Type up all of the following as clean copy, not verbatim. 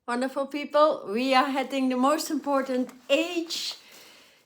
Wonderful people, we are hitting the most important age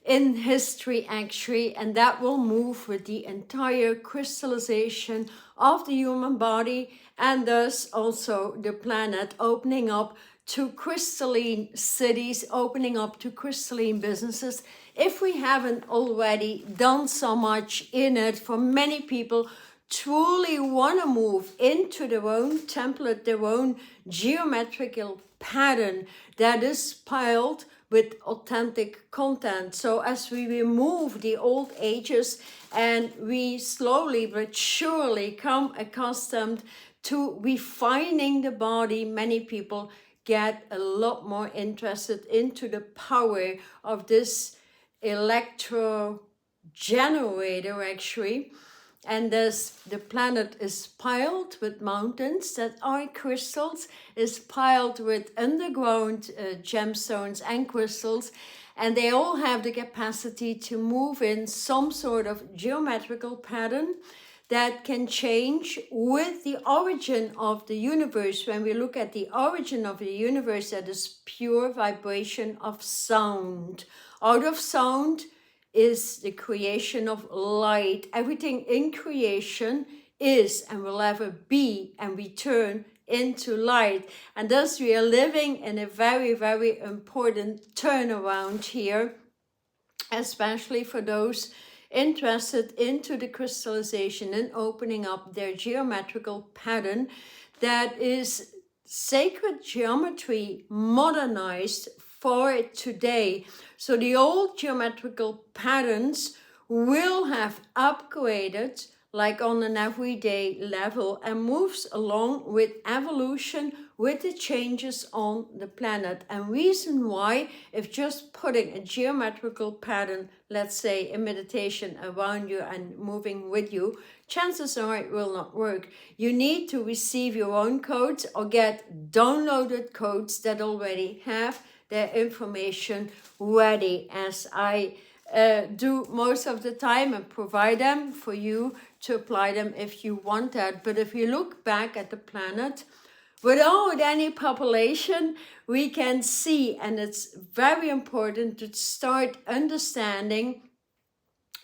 in history actually, and that will move with the entire crystallization of the human body and thus also the planet, opening up to crystalline cities, opening up to crystalline businesses. If we haven't already done so much in it, for many people truly want to move into their own template, their own geometrical pattern that is piled with authentic content. So as we remove the old ages and we slowly but surely come accustomed to refining the body, many people get a lot more interested into the power of this electro generator actually. And thus the planet is piled with mountains that are crystals, is piled with underground gemstones and crystals, and they all have the capacity to move in some sort of geometrical pattern that can change with the origin of the universe. When we look at the origin of the universe, that is pure vibration of sound. Out of sound is the creation of light. Everything in creation is and will ever be and return into light. And thus we are living in a very, very important turnaround here, especially for those interested into the crystallization and opening up their geometrical pattern that is sacred geometry modernized for today. So the old geometrical patterns will have upgraded like on an everyday level and moves along with evolution, with the changes on the planet. And reason why, if just putting a geometrical pattern, let's say in meditation around you and moving with you, chances are it will not work. You need to receive your own codes or get downloaded codes that already have their information ready, as I do most of the time, and provide them for you to apply them if you want that. But if you look back at the planet, without any population, we can see, and it's very important to start understanding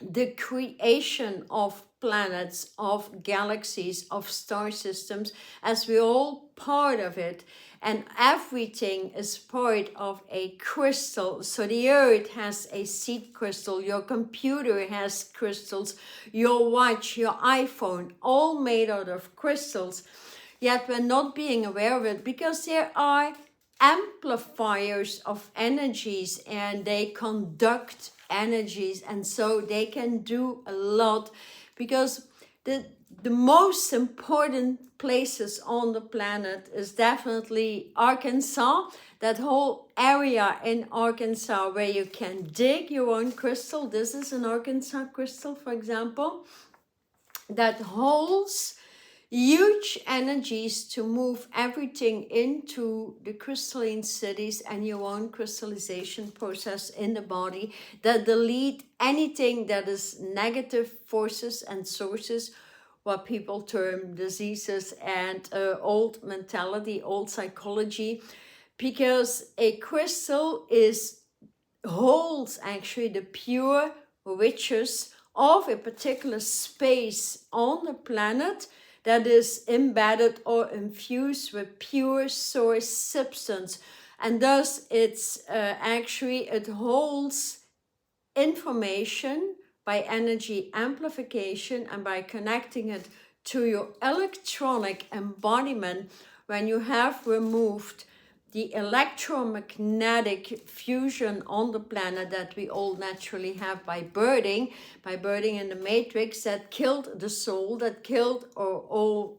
the creation of planets, of galaxies, of star systems, as we're all part of it. And everything is part of a crystal. So the earth has a seed crystal, your computer has crystals, your watch, your iPhone, all made out of crystals. Yet we're not being aware of it because there are amplifiers of energies and they conduct energies, and so they can do a lot, because the most important places on the planet is definitely Arkansas, that whole area in Arkansas where you can dig your own crystal. This is an Arkansas crystal, for example, that holds huge energies to move everything into the crystalline cities and your own crystallization process in the body, that delete anything that is negative forces and sources, what people term diseases and old mentality, old psychology, because a crystal holds actually the pure riches of a particular space on the planet that is embedded or infused with pure source substance. And thus it holds information by energy amplification and by connecting it to your electronic embodiment. When you have removed the electromagnetic fusion on the planet that we all naturally have by birthing in the matrix, that killed the soul, that killed our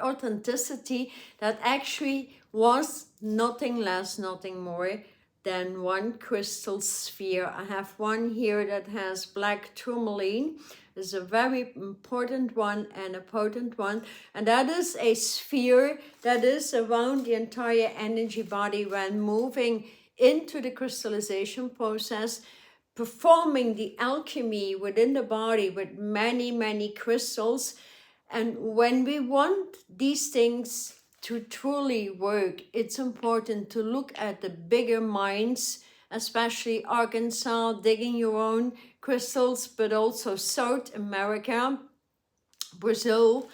authenticity, that actually was nothing less, nothing more than one crystal sphere. I have one here that has black tourmaline. Is a very important one and a potent one, and that is a sphere that is around the entire energy body when moving into the crystallization process, performing the alchemy within the body with many, many crystals. And when we want these things to truly work, it's important to look at the bigger minds, especially Arkansas, digging your own crystals, but also South America, Brazil,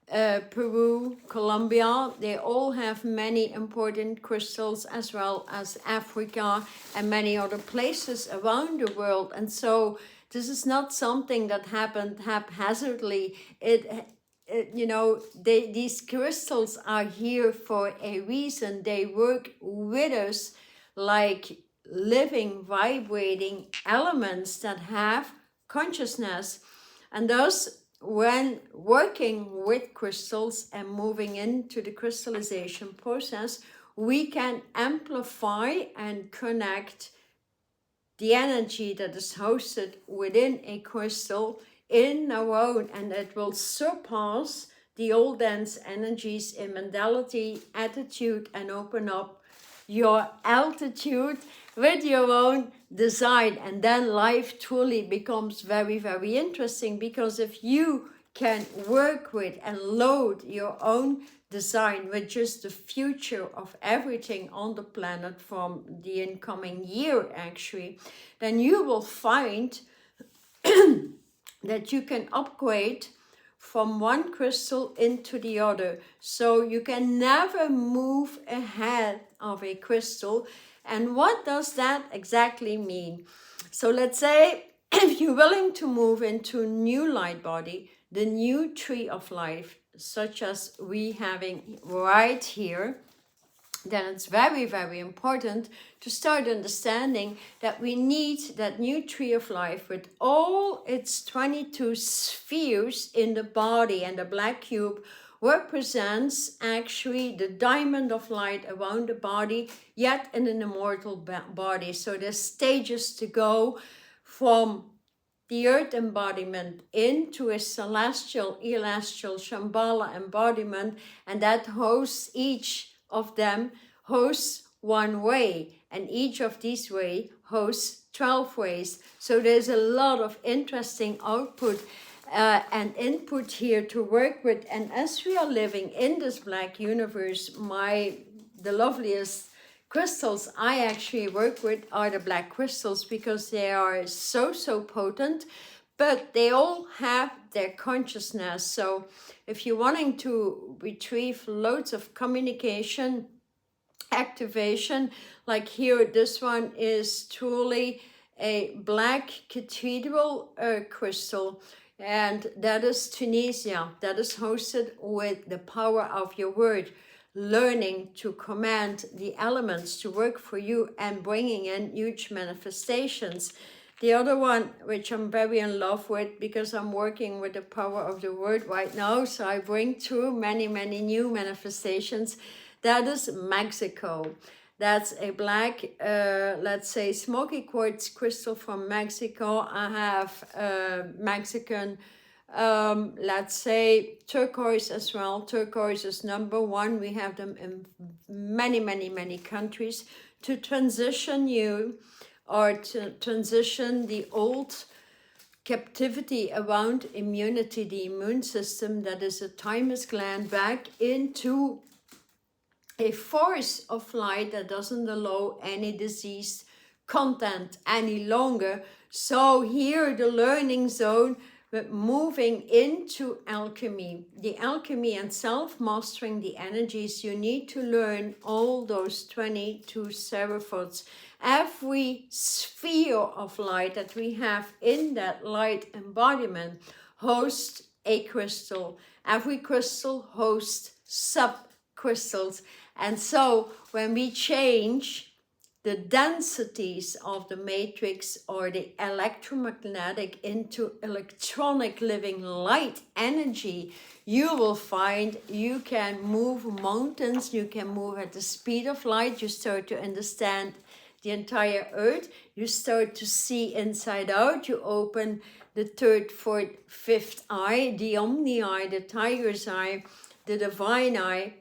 Peru, Colombia. They all have many important crystals, as well as Africa and many other places around the world. And so this is not something that happened haphazardly. You know, these crystals are here for a reason. They work with us like living, vibrating elements that have consciousness. And thus, when working with crystals and moving into the crystallization process, we can amplify and connect the energy that is hosted within a crystal in our own, and it will surpass the old dense energies in mentality, attitude, and open up your altitude with your own design. And then life truly becomes very, very interesting, because if you can work with and load your own design with just the future of everything on the planet from the incoming year actually, then you will find that you can upgrade from one crystal into the other. So you can never move ahead of a crystal. And what does that exactly mean? So let's say if you're willing to move into a new light body, the new tree of life, such as we having right here, then it's very, very important to start understanding that we need that new tree of life with all its 22 spheres in the body. And the black cube represents actually the diamond of light around the body, yet in an immortal body. So there's stages to go from the earth embodiment into a celestial, celestial Shambhala embodiment, and that hosts each of them hosts one way, and each of these ways hosts 12 ways. So there's a lot of interesting output and input here to work with. And as we are living in this black universe, the loveliest crystals I actually work with are the black crystals, because they are so potent, but they all have their consciousness. So if you're wanting to retrieve loads of communication, activation, like here, this one is truly a black cathedral crystal, and that is Tunisia. That is hosted with the power of your word, learning to command the elements to work for you and bringing in huge manifestations. The other one, which I'm very in love with, because I'm working with the power of the word right now, so I bring through many new manifestations. That is Mexico. That's a black, let's say, smoky quartz crystal from Mexico. I have Mexican, let's say, turquoise as well. Turquoise is #1. We have them in many countries to transition you, or to transition the old captivity around immunity, the immune system, that is a thymus gland, back into a force of light that doesn't allow any disease content any longer. So here the learning zone, but moving into alchemy, the alchemy and self-mastering the energies, you need to learn all those 22 seraphots. Every sphere of light that we have in that light embodiment hosts a crystal. Every crystal hosts sub-crystals. And so when we change the densities of the matrix or the electromagnetic into electronic living light energy, you will find you can move mountains, you can move at the speed of light, you start to understand the entire earth, you start to see inside out, you open the third, fourth, fifth eye, the omni eye, the tiger's eye, the divine eye.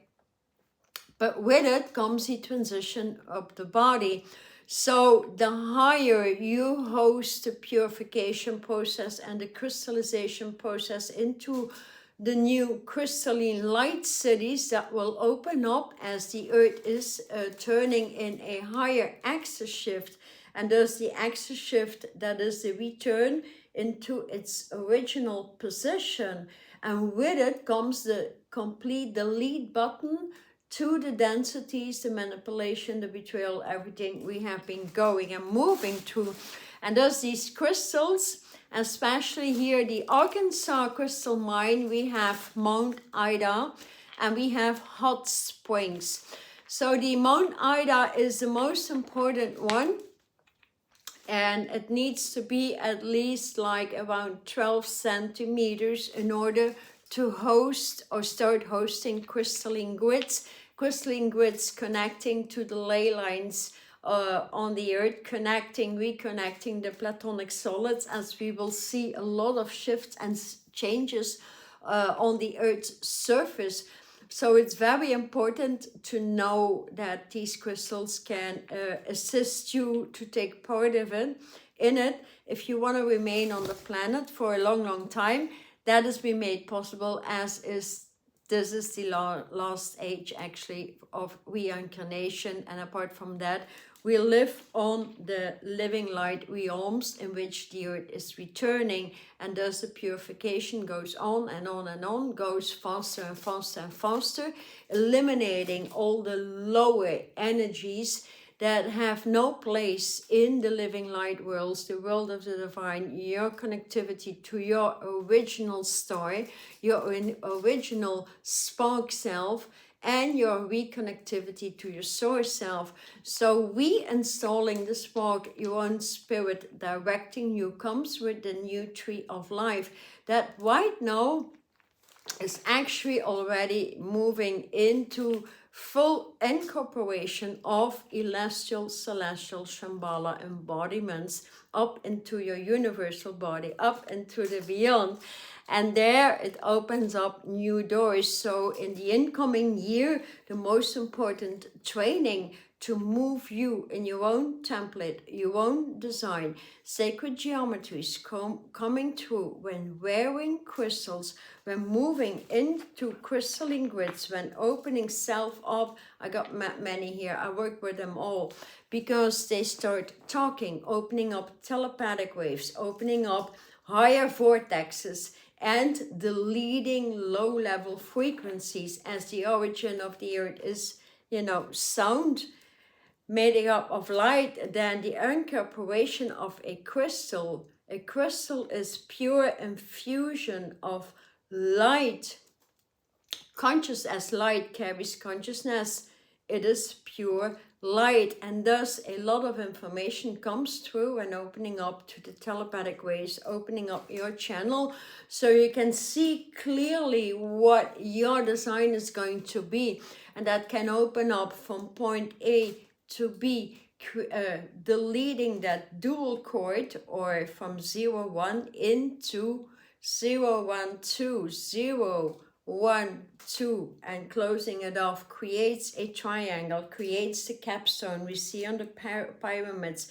But with it comes the transition of the body. So the higher you host the purification process and the crystallization process into the new crystalline light cities that will open up as the Earth is turning in a higher axis shift. And thus the axis shift, that is the return into its original position. And with it comes the complete delete button to the densities, the manipulation, the betrayal, everything we have been going and moving through. And thus these crystals, especially here the Arkansas crystal mine, we have Mount Ida and we have hot springs. So the Mount Ida is the most important one, and it needs to be at least like around 12 centimeters in order to host or start hosting crystalline grids connecting to the ley lines on the Earth, reconnecting the platonic solids, as we will see a lot of shifts and changes on the Earth's surface. So it's very important to know that these crystals can assist you to take part of it, in it, if you want to remain on the planet for a long time. That has been made possible, as is this is the last age actually of reincarnation. And apart from that, we live on the living light realms in which the Earth is returning, and thus the purification goes on and on and on, goes faster and faster and faster, eliminating all the lower energies that have no place in the living light worlds, the world of the divine, your connectivity to your original star, your original spark self, and your reconnectivity to your source self. So reinstalling the spark, your own spirit directing you, comes with the new tree of life that right now is actually already moving into full incorporation of celestial, Shambhala embodiments up into your universal body, up into the beyond. And there it opens up new doors. So in the incoming year, the most important training to move you in your own template, your own design, sacred geometries coming through when wearing crystals, when moving into crystalline grids, when opening self up. I got many here, I work with them all, because they start talking, opening up telepathic waves, opening up higher vortexes, and deleting low-level frequencies, as the origin of the Earth is, sound made up of light. Then the incorporation of a crystal. A crystal is pure infusion of light. Conscious as light carries consciousness. It is pure light, and thus a lot of information comes through when opening up to the telepathic waves, opening up your channel, so you can see clearly what your design is going to be, and that can open up from point A to B, deleting that dual cord, or from 0-1 into 0-1-2, 0-1-2, and closing it off, creates a triangle, creates the capstone we see on the pyramids,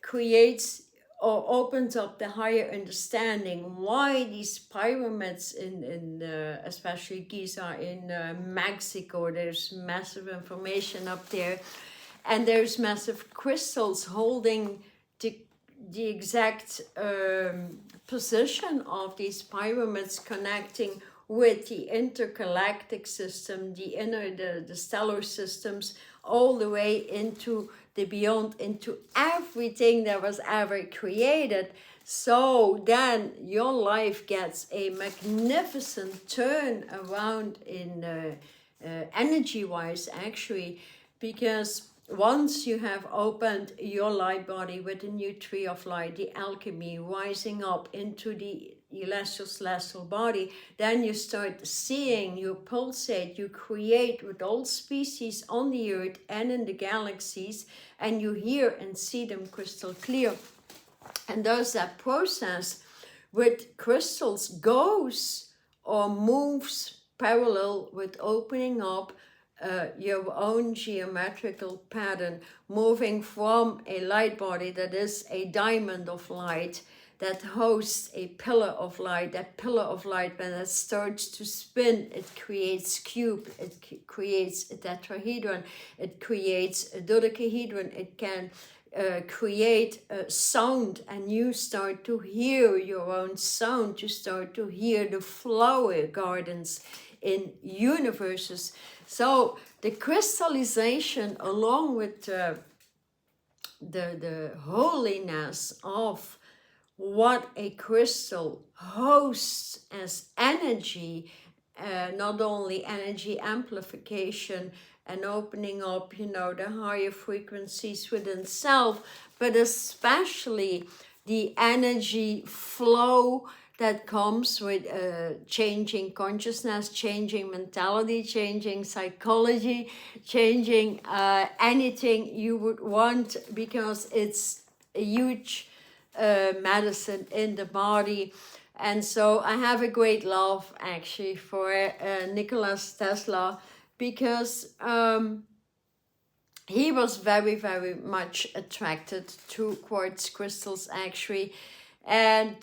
creates or opens up the higher understanding why these pyramids in especially Giza in Mexico, there's massive information up there, and there's massive crystals holding the exact position of these pyramids, connecting with the intergalactic system, the stellar systems, all the way into the beyond, into everything that was ever created. So then your life gets a magnificent turn around in energy-wise, actually, because once you have opened your light body with the new tree of light, the alchemy, rising up into the celestial body, then you start seeing, you pulsate, you create with all species on the earth and in the galaxies, and you hear and see them crystal clear. And thus that process with crystals goes or moves parallel with opening up your own geometrical pattern, moving from a light body that is a diamond of light that hosts a pillar of light. That pillar of light, when it starts to spin, it creates cube, it creates a tetrahedron, it creates a dodecahedron, it can create a sound, and you start to hear your own sound, you start to hear the flower gardens in universes. So the crystallization, along with the holiness of what a crystal hosts as energy, not only energy amplification and opening up, you know, the higher frequencies within self, but especially the energy flow that comes with changing consciousness, changing mentality, changing psychology, changing anything you would want, because it's a huge medicine in the body. And so I have a great love actually for Nikola Tesla, because he was very, very much attracted to quartz crystals actually. And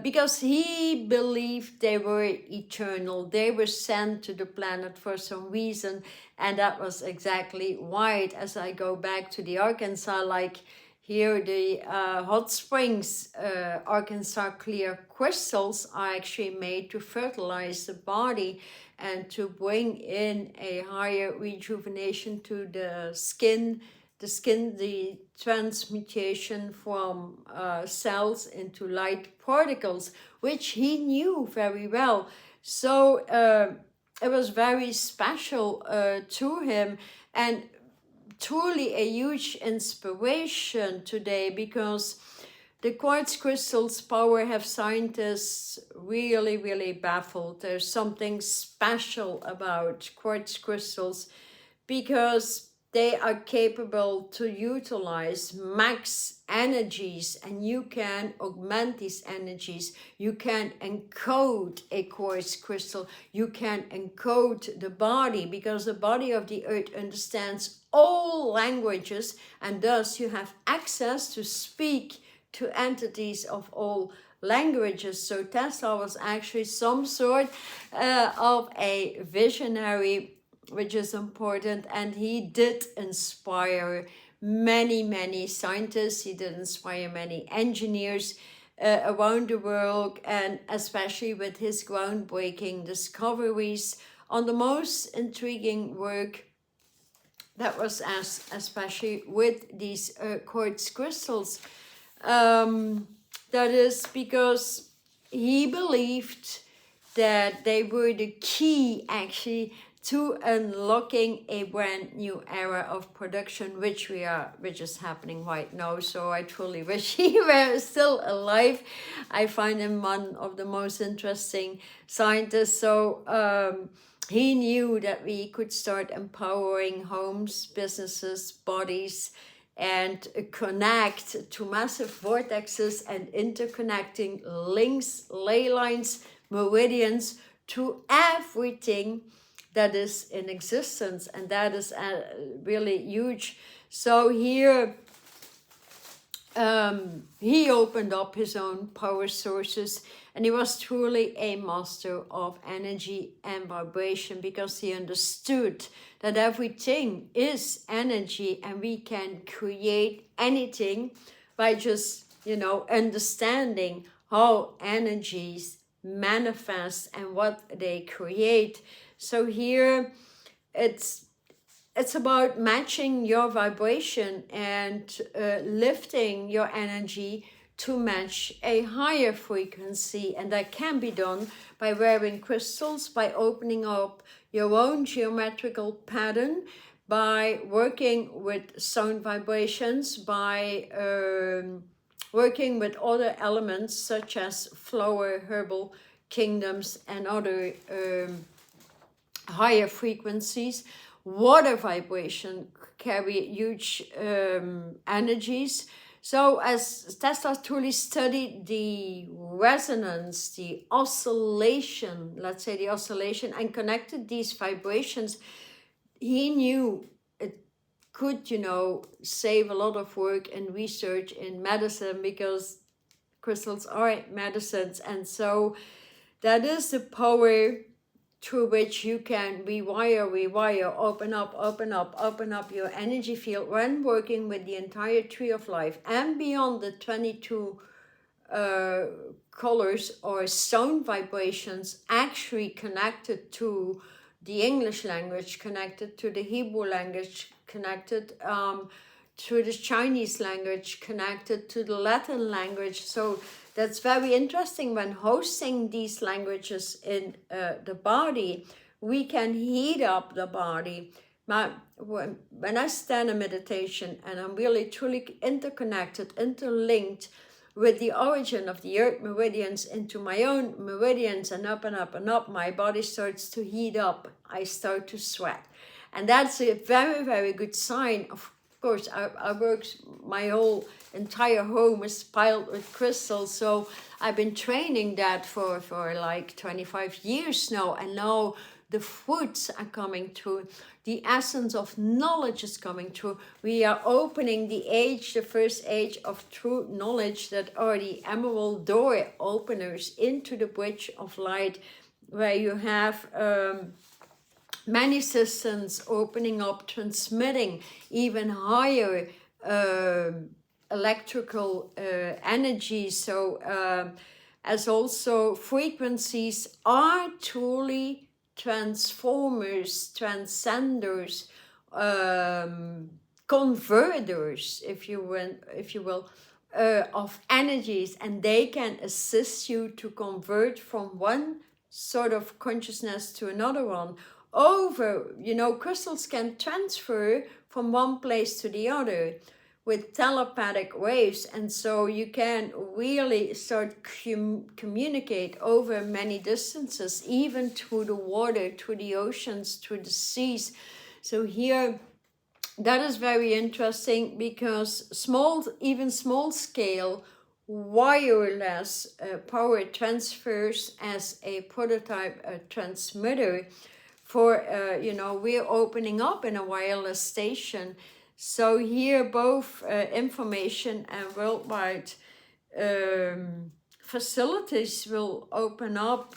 because he believed they were eternal, they were sent to the planet for some reason, and that was exactly why. As I go back to the Arkansas, like here, the hot springs, Arkansas clear crystals are actually made to fertilize the body and to bring in a higher rejuvenation to the skin, the transmutation from cells into light particles, which he knew very well. So it was very special to him, and truly a huge inspiration today, because the quartz crystals' power have scientists really, really baffled. There's something special about quartz crystals, because they are capable to utilize max energies, and you can augment these energies. You can encode a quartz crystal. You can encode the body, because the body of the earth understands all languages, and thus you have access to speak to entities of all languages. So Tesla was actually some sort of a visionary, which is important, and he did inspire many, many scientists. He did inspire many engineers around the world, and especially with his groundbreaking discoveries on the most intriguing work that was especially with these quartz crystals. That is because he believed that they were the key actually to unlocking a brand new era of production, which is happening right now. So I truly wish he were still alive. I find him one of the most interesting scientists. So he knew that we could start empowering homes, businesses, bodies, and connect to massive vortexes and interconnecting links, ley lines, meridians, to everything that is in existence, and that is really huge. So here he opened up his own power sources, and he was truly a master of energy and vibration, because he understood that everything is energy, and we can create anything by just, you know, understanding how energies manifest and what they create. So here it's about matching your vibration and lifting your energy to match a higher frequency, and that can be done by wearing crystals, by opening up your own geometrical pattern, by working with sound vibrations, by working with other elements such as flower, herbal kingdoms, and other higher frequencies. Water vibration carry huge energies. So as Tesla truly studied the resonance, the oscillation, let's say the oscillation, and connected these vibrations, he knew it could, you know, save a lot of work and research in medicine, because crystals are medicines. And so that is the power through which you can rewire, open up your energy field when working with the entire tree of life and beyond the 22 colors or sound vibrations actually connected to the English language, connected to the Hebrew language, connected to the Chinese language, connected to the Latin language. So that's very interesting. When hosting these languages in the body, we can heat up the body. When I stand in meditation and I'm really truly interconnected, interlinked with the origin of the earth meridians into my own meridians and up and up and up, my body starts to heat up. I start to sweat. And that's a very, very good sign. Of course, I work, my whole entire home is piled with crystals. So I've been training that for like 25 years now. And now the fruits are coming through. The essence of knowledge is coming through. We are opening the first age of true knowledge, that are the emerald door openers into the bridge of light, where you have many systems opening up, transmitting even higher electrical energy. So as also frequencies are truly transformers, transcenders, converters, if you will, of energies, and they can assist you to convert from one sort of consciousness to another one. Crystals can transfer from one place to the other with telepathic waves, and so you can really start communicate over many distances, even through the water, through the oceans, through the seas. So here, that is very interesting, because even small scale wireless power transfers as a prototype transmitter for we're opening up in a wireless station. So here both information and worldwide facilities will open up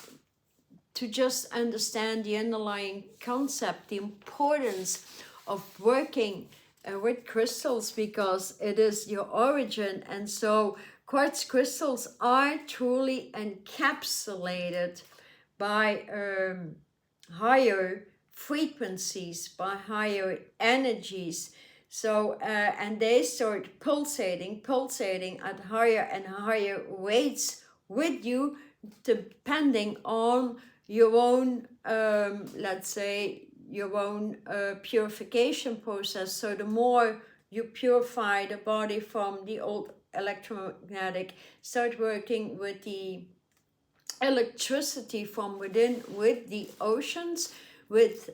to just understand the underlying concept, the importance of working with crystals, because it is your origin. And so quartz crystals are truly encapsulated by higher frequencies, by higher energies. So, and they start pulsating at higher and higher rates with you, depending on your own, let's say, your own purification process. So the more you purify the body from the old electromagnetic, start working with the electricity from within, with the oceans, with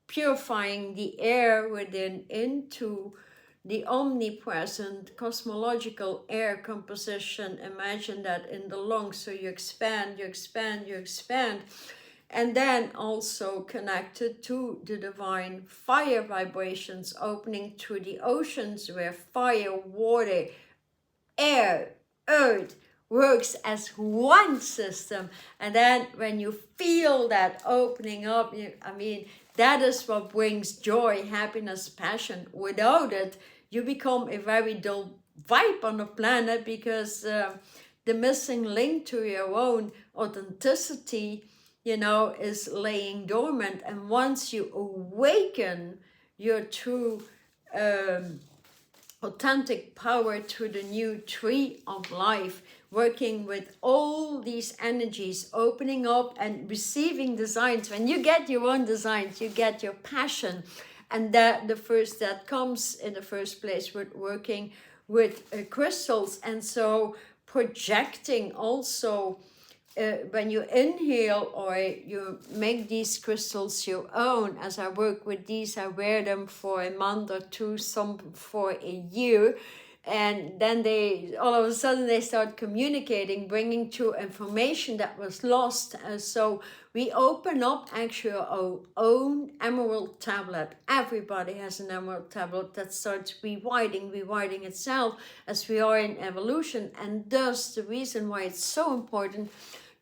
purifying the air within into the omnipresent cosmological air composition. Imagine that in the lungs. So you expand, you expand, you expand. And then also connected to the divine fire vibrations, opening to the oceans, where fire, water, air, earth works as one system. And then when you feel that opening up, that is what brings joy, happiness, passion. Without it, you become a very dull vibe on the planet, because the missing link to your own authenticity, is laying dormant. And once you awaken your true authentic power to the new tree of life, working with all these energies, opening up and receiving designs. When you get your own designs, you get your passion. And that comes in the first place with working with crystals. And so projecting also, when you inhale or you make these crystals your own, as I work with these, I wear them for a month or two, some for a year, and then they all of a sudden they start communicating, bringing to information that was lost. So we open up actually our own emerald tablet. Everybody has an emerald tablet that starts rewriting itself as we are in evolution. And thus the reason why it's so important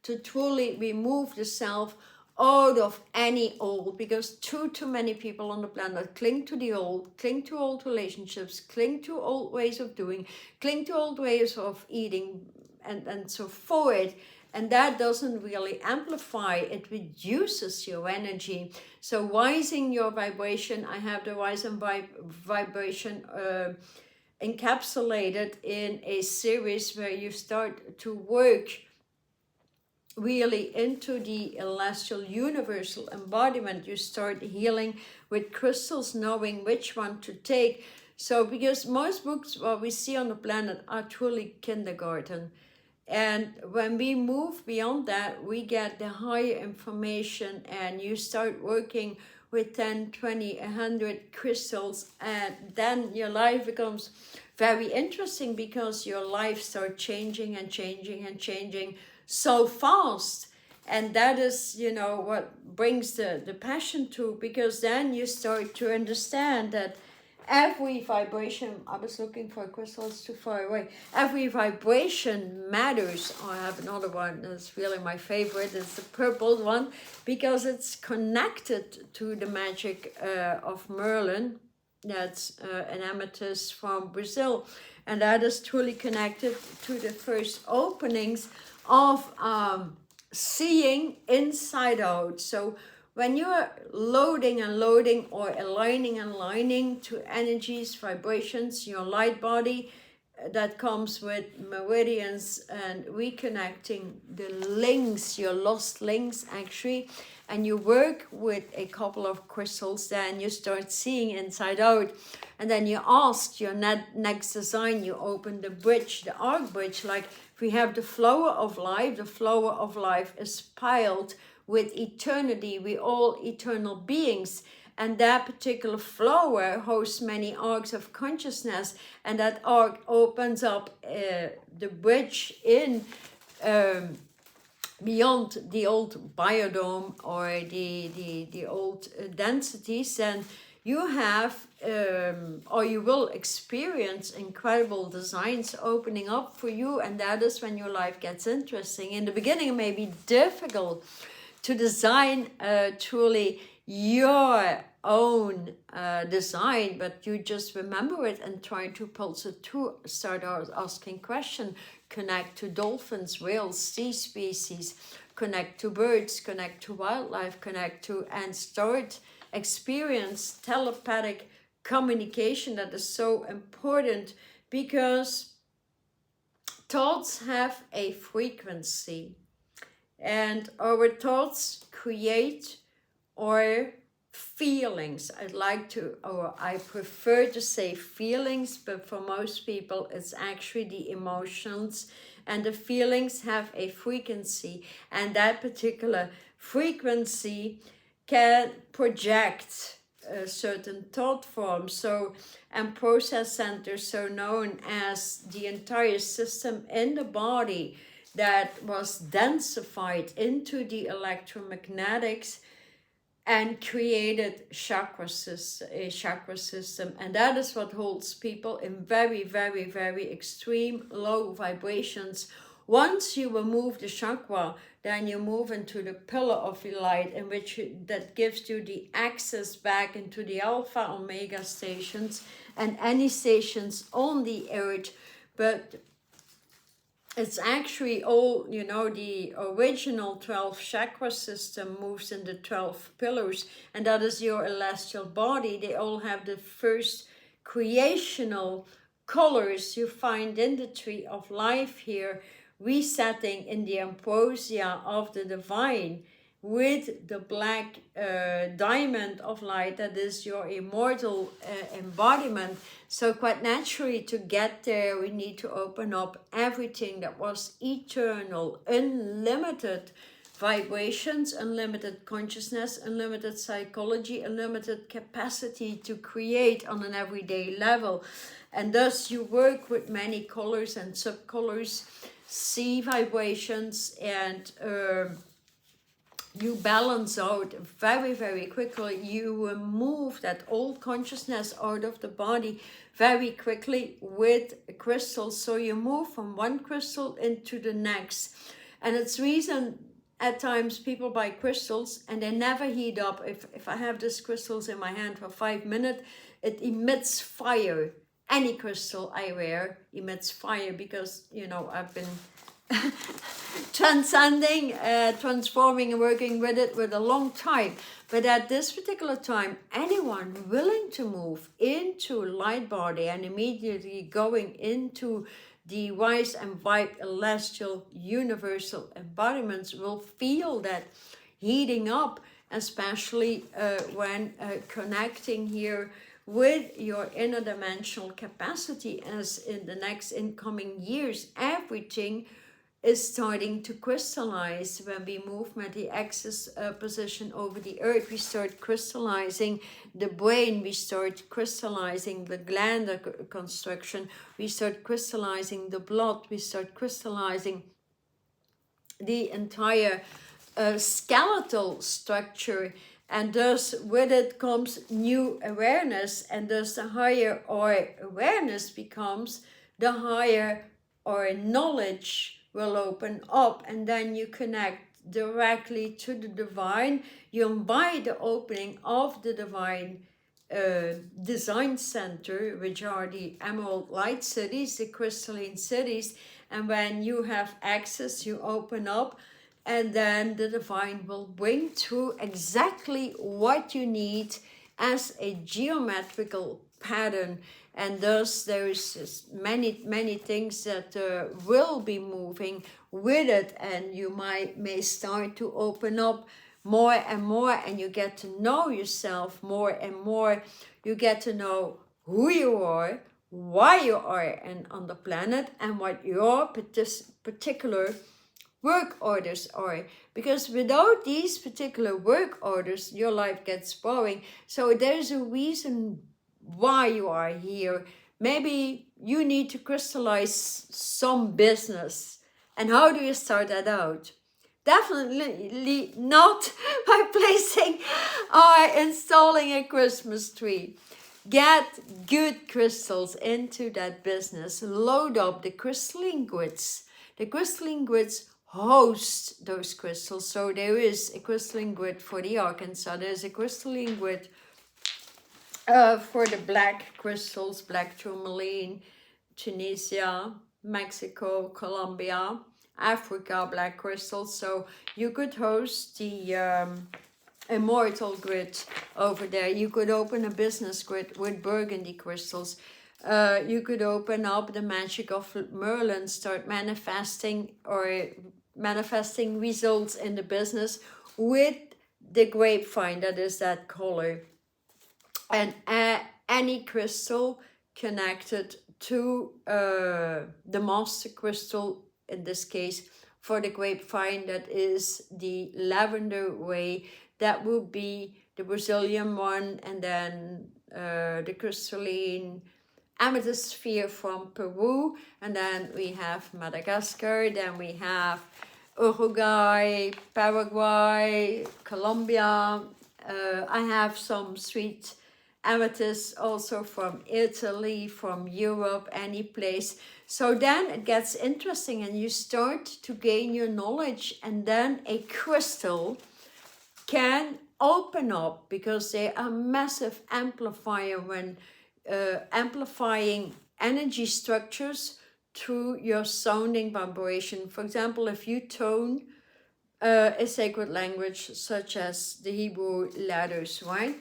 to truly remove the self out of any old, because too many people on the planet cling to the old, cling to old relationships, cling to old ways of doing, cling to old ways of eating, and so forth. And that doesn't really amplify, it reduces your energy. So rising your vibration, I have the rise and vibration encapsulated in a series where you start to work really into the celestial universal embodiment. You start healing with crystals, knowing which one to take. So because most books what we see on the planet are truly kindergarten, and when we move beyond that, we get the higher information, and you start working with 10, 20, 100 crystals, and then your life becomes very interesting, because your life starts changing and changing and changing so fast. And that is, you know, what brings the passion to, because then you start to understand that every vibration, I was looking for a crystal, it's too far away, every vibration matters. I have another one that's really my favorite, it's the purple one, because it's connected to the magic of Merlin. That's an amethyst from Brazil, and that is truly connected to the first openings of seeing inside out. So when you're loading and loading, or aligning and aligning to energies, vibrations, your light body, that comes with meridians and reconnecting the links, your lost links actually, and you work with a couple of crystals, then you start seeing inside out. And then you ask your next design, you open the bridge, the arc bridge, like we have the flower of life. The flower of life is piled with eternity. We all eternal beings, and that particular flower hosts many arcs of consciousness, and that arc opens up the bridge in beyond the old biodome, or the old densities, and you have or you will experience incredible designs opening up for you. And that is when your life gets interesting. In the beginning it may be difficult to design truly your own design, but you just remember it and try to pulse it to start asking questions. Connect to dolphins, whales, sea species, connect to birds, connect to wildlife, connect to, and start experience telepathic communication. That is so important, because thoughts have a frequency, and our thoughts create our feelings. I prefer to say feelings, but for most people it's actually the emotions, and the feelings have a frequency, and that particular frequency can project certain thought forms. So, and process centers, so known as the entire system in the body that was densified into the electromagnetics and created a chakra system. And that is what holds people in very, very, very extreme low vibrations. Once you remove the chakra, then you move into the pillar of light, in which that gives you the access back into the alpha omega stations and any stations on the earth. But it's actually all, you know, the original 12 chakra system moves in the 12 pillars, and that is your celestial body. They all have the first creational colors you find in the tree of life here, resetting in the ambrosia of the divine with the black diamond of light that is your immortal embodiment. So quite naturally, to get there, we need to open up everything that was eternal, unlimited vibrations, unlimited consciousness, unlimited psychology, unlimited capacity to create on an everyday level. And thus you work with many colors and subcolors, see vibrations, and you balance out very, very quickly. You remove that old consciousness out of the body very quickly with crystals. So you move from one crystal into the next. And it's reason at times people buy crystals and they never heat up. If I have these crystals in my hand for 5 minutes, it emits fire. Any crystal I wear emits fire because, you know, I've been transcending, transforming and working with it with a long time. But at this particular time, anyone willing to move into light body and immediately going into the wise and white celestial universal embodiments will feel that heating up, especially when connecting here with your interdimensional capacity, as in the next incoming years, everything is starting to crystallize. When we move at the axis position over the earth, we start crystallizing the brain, we start crystallizing the gland construction, we start crystallizing the blood, we start crystallizing the entire skeletal structure. And thus with it comes new awareness, and thus the higher our awareness becomes, the higher our knowledge will open up, and then you connect directly to the divine. You invite the opening of the divine design center, which are the emerald light cities, the crystalline cities. And when you have access, you open up, and then the divine will bring through exactly what you need as a geometrical pattern. And thus there is many things that will be moving with it, and you may start to open up more and more, and you get to know yourself more and more. You get to know who you are, why you are and on the planet, and what your particular work orders are. Because without these particular work orders, your life gets boring. So there's a reason why you are here. Maybe you need to crystallize some business. And how do you start that out? Definitely not by placing or installing a Christmas tree. Get good crystals into that business. Load up the crystalline grids. The crystalline grids host those crystals. So there is a crystalline grid for the Arkansas. There's a crystalline grid for the black crystals, black tourmaline, Tunisia, Mexico, Colombia, Africa, black crystals. So you could host the immortal grid over there. You could open a business grid with burgundy crystals. You could open up the magic of Merlin, start manifesting results in the business with the grapevine, that is that color. And any crystal connected to the master crystal, in this case for the grapevine, that is the lavender ray. That will be the Brazilian one, and then the crystalline amethyst sphere from Peru, and then we have Madagascar, then we have Uruguay, Paraguay, Colombia. I have some sweet amethyst also from Italy, from Europe, any place. So then it gets interesting, and you start to gain your knowledge, and then a crystal can open up, because they are massive amplifier when amplifying energy structures through your sounding vibration. For example, if you tone a sacred language such as the Hebrew letters, right?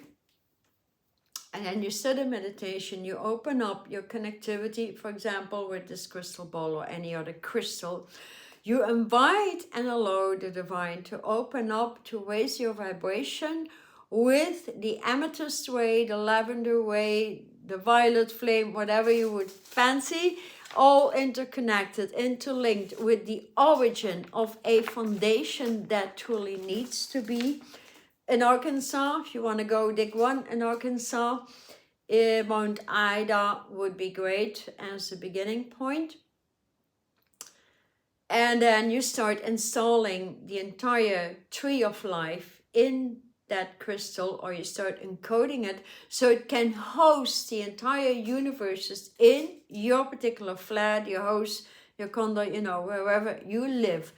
And then you sit in meditation, you open up your connectivity, for example, with this crystal ball or any other crystal. You invite and allow the divine to open up, to raise your vibration with the amethyst ray, the lavender ray, the violet flame, whatever you would fancy, all interconnected, interlinked with the origin of a foundation that truly needs to be. In Arkansas, if you want to go dig one in Arkansas, Mount Ida would be great as a beginning point. And then you start installing the entire tree of life in that crystal, or you start encoding it so it can host the entire universes in your particular flat, your house, your condo, you know, wherever you live.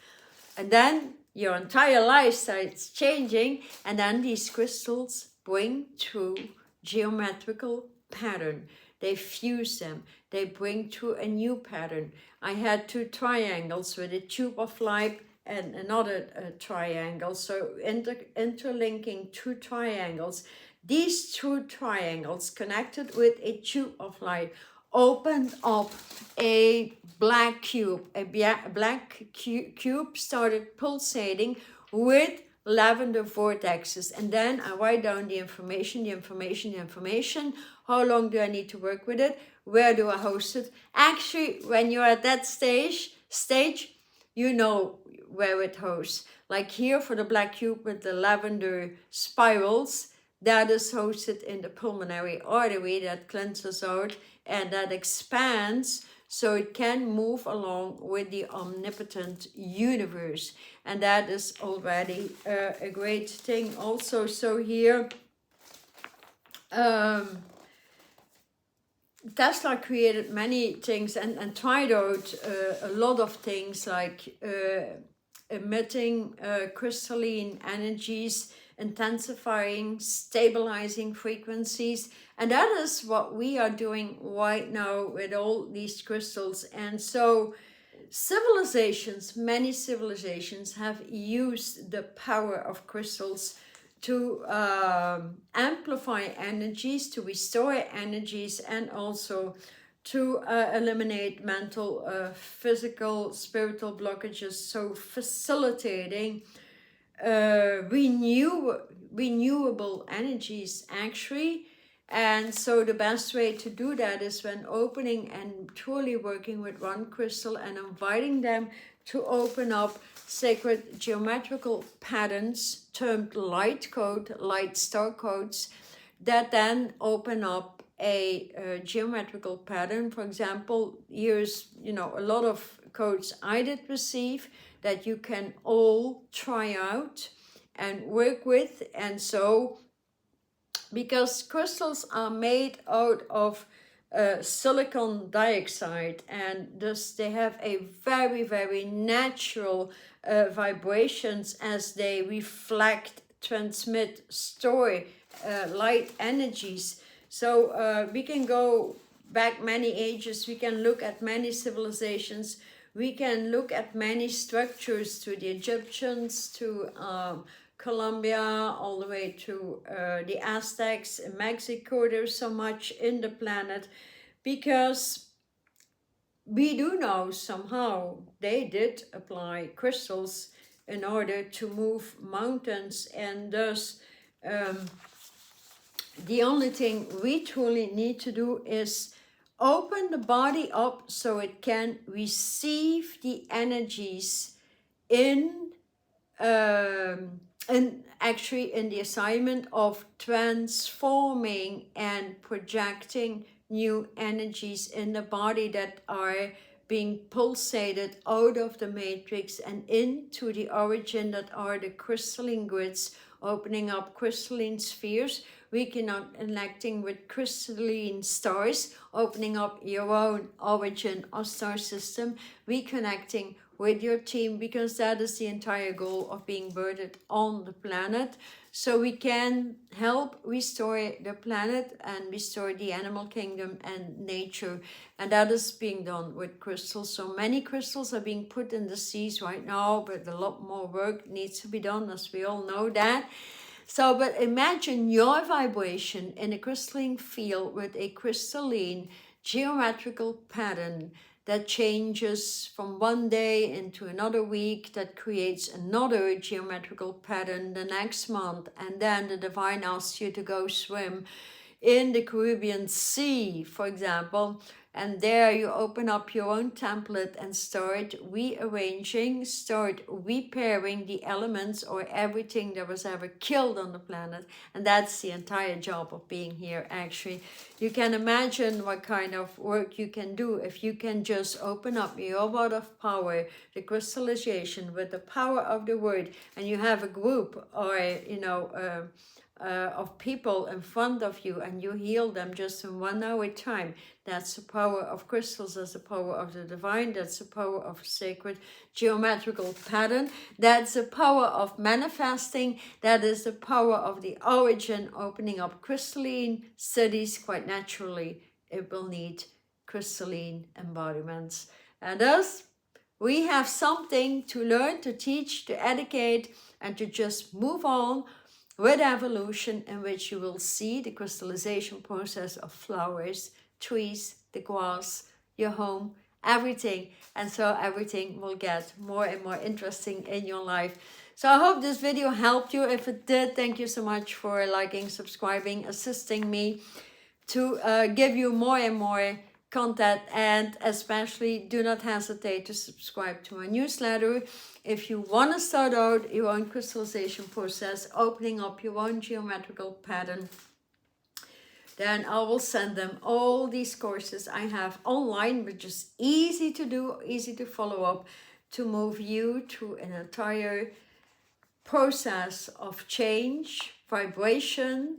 And then your entire life starts changing, and then these crystals bring true geometrical pattern. They fuse them, they bring to a new pattern. I had two triangles with a tube of light and another triangle, so interlinking two triangles. These two triangles connected with a tube of light opened up a black cube. A black cube started pulsating with lavender vortexes, and then I write down the information. How long do I need to work with it? Where do I host it? Actually, when you're at that stage, you know where it hosts. Like here for the black cube with the lavender spirals, that is hosted in the pulmonary artery that cleanses out and that expands so it can move along with the omnipotent universe. And that is already a great thing also. So here, Tesla created many things and tried out a lot of things like emitting crystalline energies, intensifying, stabilizing frequencies. And that is what we are doing right now with all these crystals. And so civilizations, many civilizations have used the power of crystals to amplify energies, to restore energies, and also to eliminate mental, physical, spiritual blockages. So facilitating renewable energies actually. And so the best way to do that is when opening and truly working with one crystal and inviting them to open up sacred geometrical patterns termed light code, light star codes, that then open up a geometrical pattern. For example, here's, you know, a lot of codes I did receive that you can all try out and work with. And so, because crystals are made out of silicon dioxide, and thus they have a very, very natural vibrations as they reflect, transmit, store light energies. So we can go back many ages, we can look at many civilizations, we can look at many structures, to the Egyptians, to Colombia, all the way to the Aztecs in Mexico. There's so much in the planet, because we do know somehow they did apply crystals in order to move mountains, and thus the only thing we truly need to do is open the body up so it can receive the energies in actually in the assignment of transforming and projecting new energies in the body that are being pulsated out of the matrix and into the origin, that are the crystalline grids, opening up crystalline spheres, reconnecting with crystalline stars, opening up your own origin or star system, reconnecting with your team, because that is the entire goal of being birthed on the planet. So we can help restore the planet and restore the animal kingdom and nature. And that is being done with crystals. So many crystals are being put in the seas right now, but a lot more work needs to be done, as we all know that. So, but imagine your vibration in a crystalline field with a crystalline geometrical pattern that changes from one day into another week, that creates another geometrical pattern the next month, and then the divine asks you to go swim in the Caribbean Sea, for example, And there you open up your own template and start rearranging, start repairing the elements or everything that was ever killed on the planet. And that's the entire job of being here, actually. You can imagine what kind of work you can do if you can just open up your word of power, the crystallization with the power of the word, and you have a group or, of people in front of you and you heal them just in 1 hour time. That's the power of crystals, that's the power of the divine, that's the power of a sacred geometrical pattern, that's the power of manifesting, that is the power of the origin, opening up crystalline cities. Quite naturally, it will need crystalline embodiments. And thus, we have something to learn, to teach, to educate, and to just move on with evolution, in which you will see the crystallization process of flowers, trees, the grass, your home, everything. And so everything will get more and more interesting in your life. So I hope this video helped you. If it did, thank you so much for liking, subscribing, assisting me to give you more and more content, and especially do not hesitate to subscribe to my newsletter. If you want to start out your own crystallization process, opening up your own geometrical pattern, then I will send them all these courses I have online, which is easy to do, easy to follow up, to move you through an entire process of change, vibration,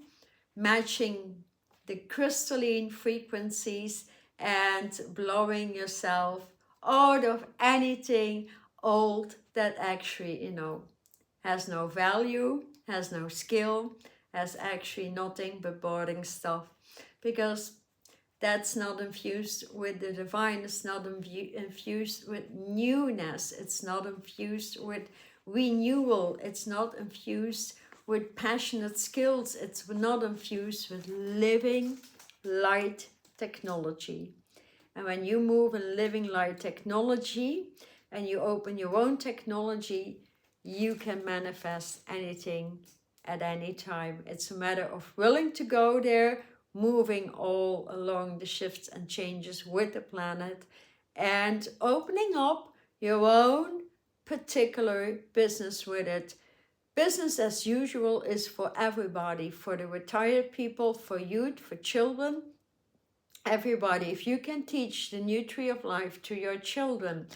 matching the crystalline frequencies, and blowing yourself out of anything old that actually, has no value, has no skill, has actually nothing but boring stuff. Because that's not infused with the divine, it's not infused with newness, it's not infused with renewal, it's not infused with passionate skills, it's not infused with living light technology. And when you move in living light technology and you open your own technology, you can manifest anything at any time. It's a matter of willing to go there, moving all along the shifts and changes with the planet, and opening up your own particular business with it. Business as usual is for everybody, for the retired people, for youth, for children, everybody. If you can teach the new tree of life to your children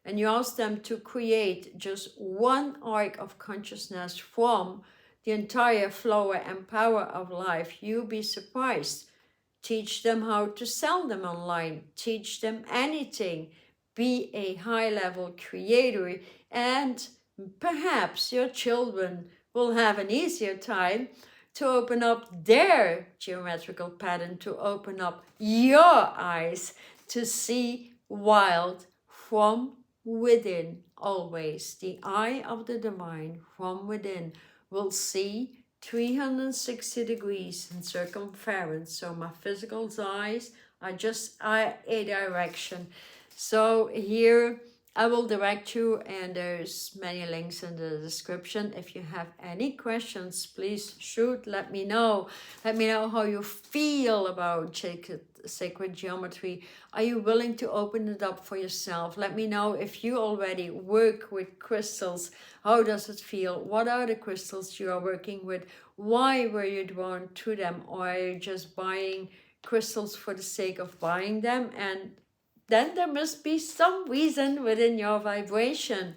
and you ask them to create just one arc of consciousness from the entire flow and power of life, you'll be surprised. Teach them how to sell them online. Teach them anything. Be a high-level creator, and perhaps your children will have an easier time to open up their geometrical pattern, to open up your eyes to see wild from within. Always the eye of the divine from within will see 360 degrees in circumference. So my physical eyes are just a direction. So here I will direct you, and there's many links in the description. If you have any questions, please shoot, let me know. Let me know how you feel about sacred geometry. Are you willing to open it up for yourself? Let me know if you already work with crystals. How does it feel? What are the crystals you are working with? Why were you drawn to them? Or are you just buying crystals for the sake of buying them? And then there must be some reason within your vibration.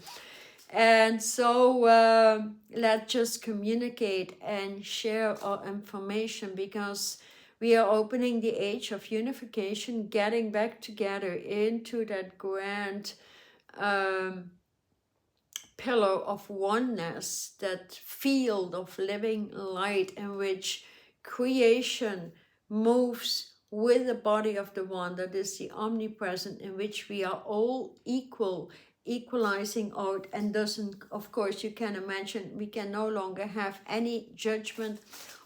And so let's just communicate and share our information, because we are opening the age of unification, getting back together into that grand pillar of oneness, that field of living light in which creation moves with the body of the one, that is the omnipresent, in which we are all equal, equalizing out. And doesn't, of course, you can imagine, we can no longer have any judgment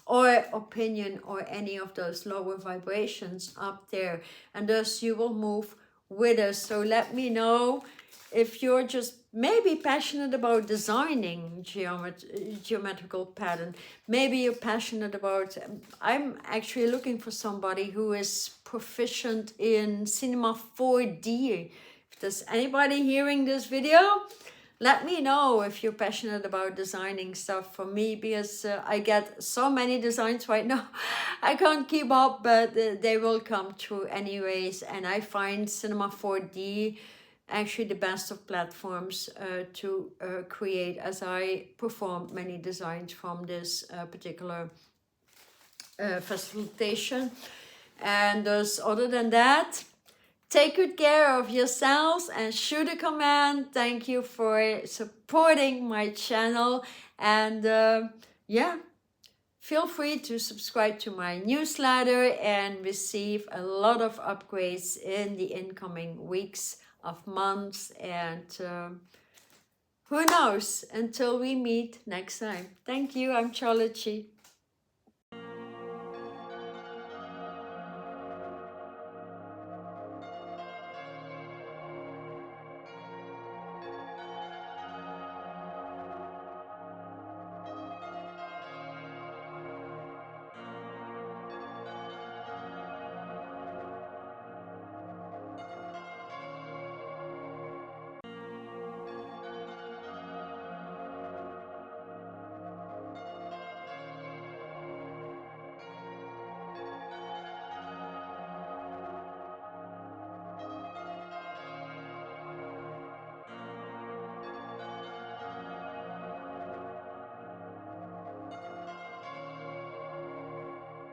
or opinion or any of those lower vibrations up there, and thus you will move with us. So let me know if you're just maybe passionate about designing geometrical pattern. Maybe you're passionate about, I'm actually looking for somebody who is proficient in cinema 4D. If there's anybody hearing this video, let me know if you're passionate about designing stuff for me, because I get so many designs right now. I can't keep up, but they will come through anyways. And I find cinema 4D actually the best of platforms to create, as I perform many designs from this particular facilitation. And other than that, take good care of yourselves and shoot a comment. Thank you for supporting my channel. And yeah, feel free to subscribe to my newsletter and receive a lot of upgrades in the incoming weeks of months. And who knows, until we meet next time. Thank you. I'm Sharlotchi.